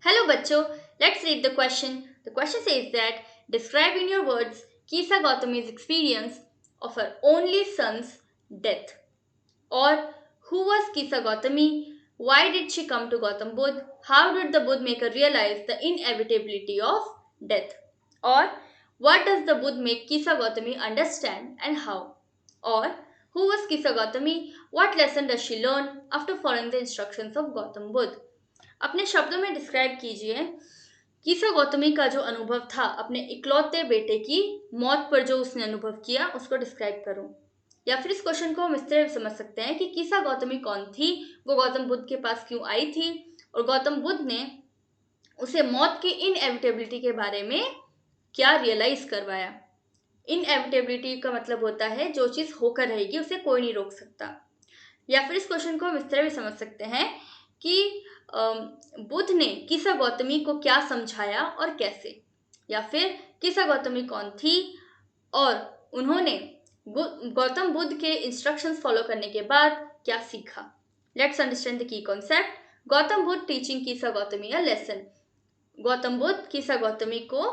Hello बच्चों, let's read the question. The question says that describe in your words Kisa Gautami's experience of her only son's death. Or who was Kisa Gautami? Why did she come to Gautam Buddha? How did the Buddha make her realize the inevitability of death? Or what does the Buddha make Kisa Gautami understand and how? Or who was Kisa Gautami? What lesson does she learn after following the instructions of Gautam Buddha? अपने शब्दों में describe कीजिए कीसा गौतमी का जो अनुभव था अपने इकलौते बेटे की मौत पर जो उसने अनुभव किया उसको डिस्क्राइब करो। या फिर इस क्वेश्चन को हम इस तरह समझ सकते हैं कि कीसा गौतमी कौन थी, वो गौतम बुद्ध के पास क्यों आई थी और गौतम बुद्ध ने उसे मौत की इनएविटेबिलिटी के बारे में क्या रियलाइज करवाया। इनएविटेबिलिटी का मतलब होता है जो चीज होकर रहेगी उसे कोई नहीं रोक सकता। या फिर इस क्वेश्चन को हम इस तरह भी समझ सकते हैं कि बुद्ध ने कीसा गौतमी को क्या समझाया और कैसे, या फिर कीसा गौतमी कौन थी और उन्होंने गौतम बुद्ध के इंस्ट्रक्शंस फॉलो करने के बाद क्या सीखा। Let's understand the key concept. Gautam Buddha teaching Kisa Gautami a lesson. Gautam Buddha Kisa Gautami को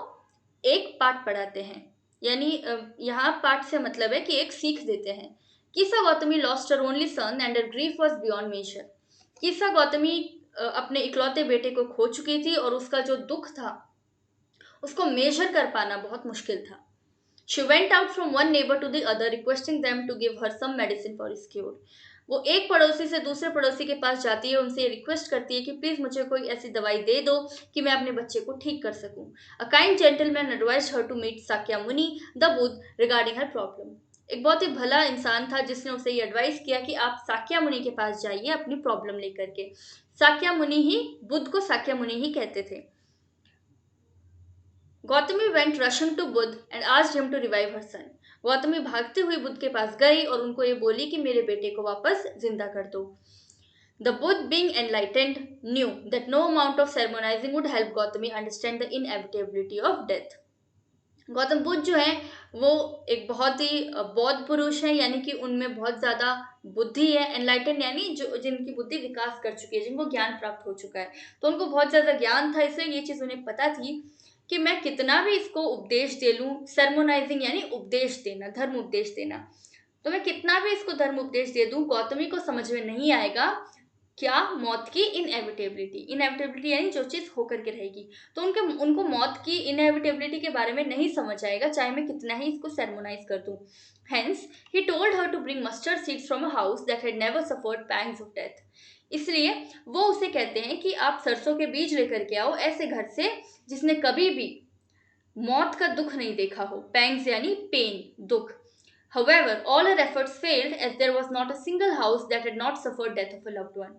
एक पाठ पढ़ाते हैं, यानी यहाँ पाठ से मतलब है कि एक सीख देते हैं। Kisa Gautami lost her only son and her grief was beyond measure. Kisa Gautami अपने इकलौते बेटे को खो चुकी थी और उसका जो दुख था उसको मेजर कर पाना बहुत मुश्किल था। She went out from one neighbor to the other, requesting them to give her some medicine for his cure. वो एक पड़ोसी से दूसरे पड़ोसी के पास जाती है, उनसे रिक्वेस्ट करती है कि प्लीज मुझे कोई ऐसी दवाई दे दो कि मैं अपने बच्चे को ठीक कर सकूं। A kind gentleman advised her to meet Sakya Muni, the Buddha, regarding her problem. एक बहुत ही भला इंसान था जिसने उसे ये एडवाइस किया कि आप साक्या मुनि के पास जाइए अपनी प्रॉब्लम लेकर के। साक्या मुनि ही, बुद्ध को साक्या मुनि ही कहते थे। Gautami went rushing to Buddha and asked him to revive her son. Gautami भागते हुए बुद्ध के पास गई और उनको ये बोली कि मेरे बेटे को वापस जिंदा कर दो। The Buddha being enlightened knew that no amount of sermonizing would help Gautami understand the inevitability of death. Gautam Buddha जो है वो एक बहुत ही बौद्ध पुरुष है, यानी कि उनमें बहुत ज्यादा बुद्धि है। एनलाइटन यानी जो जिनकी बुद्धि विकास कर चुकी है, जिनको ज्ञान प्राप्त हो चुका है, तो उनको बहुत ज्यादा ज्ञान था, इसलिए ये चीज उन्हें पता थी कि मैं कितना भी इसको उपदेश दे लूं। सरमोनाइजिंग यानी उपदेश देना, धर्म उपदेश देना, तो मैं कितना भी इसको धर्म उपदेश दे दूं गौतमी को समझ में नहीं आएगा क्या मौत की इनएविटेबिलिटी। इनएविटेबिलिटी यानी जो चीज होकर के रहेगी, तो उनको मौत की इनएविटेबिलिटी के बारे में नहीं समझ आएगा चाहे मैं कितना ही इसको सेरेमोनाइज कर दूं। Hence he told her to bring mustard seeds from a house that had never suffered pangs of death. इसलिए वो उसे कहते हैं कि आप सरसों के बीज लेकर के आओ ऐसे घर से जिसने कभी भी मौत का दुख नहीं देखा हो। पैंग्स यानी पेन, दुख। However, all her efforts failed as there was not a single house that had not suffered death of a loved one.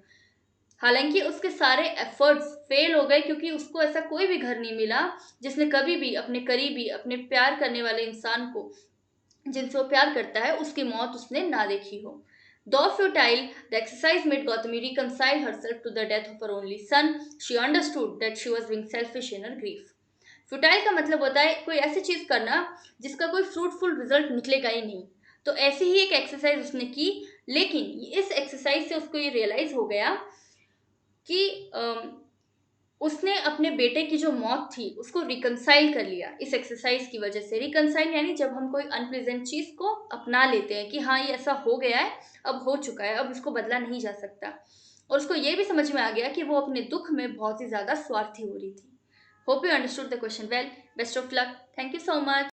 हालांकि उसके सारे एफर्ट्स फेल हो गए क्योंकि उसको ऐसा कोई भी घर नहीं मिला जिसने कभी भी अपने करीबी, अपने प्यार करने वाले इंसान को, जिनसे वो प्यार करता है, उसकी मौत उसने ना देखी हो। Though futile, the exercise made Gautami reconcile herself to the death of her only son. She understood that she was being selfish in her grief. Futile का मतलब होता है कोई ऐसी चीज करना जिसका कोई फ्रूटफुल रिजल्ट निकलेगा ही नहीं। तो ऐसी ही एक एक्सरसाइज उसने की, लेकिन इस एक्सरसाइज से उसको ये रियलाइज हो गया कि उसने अपने बेटे की जो मौत थी उसको रिकंसाइल कर लिया इस एक्सरसाइज की वजह से। रिकंसाइल यानी जब हम कोई अनप्लेजेंट चीज को अपना लेते हैं कि हाँ ये ऐसा हो गया है, अब हो चुका है, अब इसको बदला नहीं जा सकता। और उसको ये भी समझ में आ गया कि वो अपने दुख में बहुत ही ज्यादा स्वार्थी हो रही थी। Hope you understood the question well. Best of luck. Thank you so much.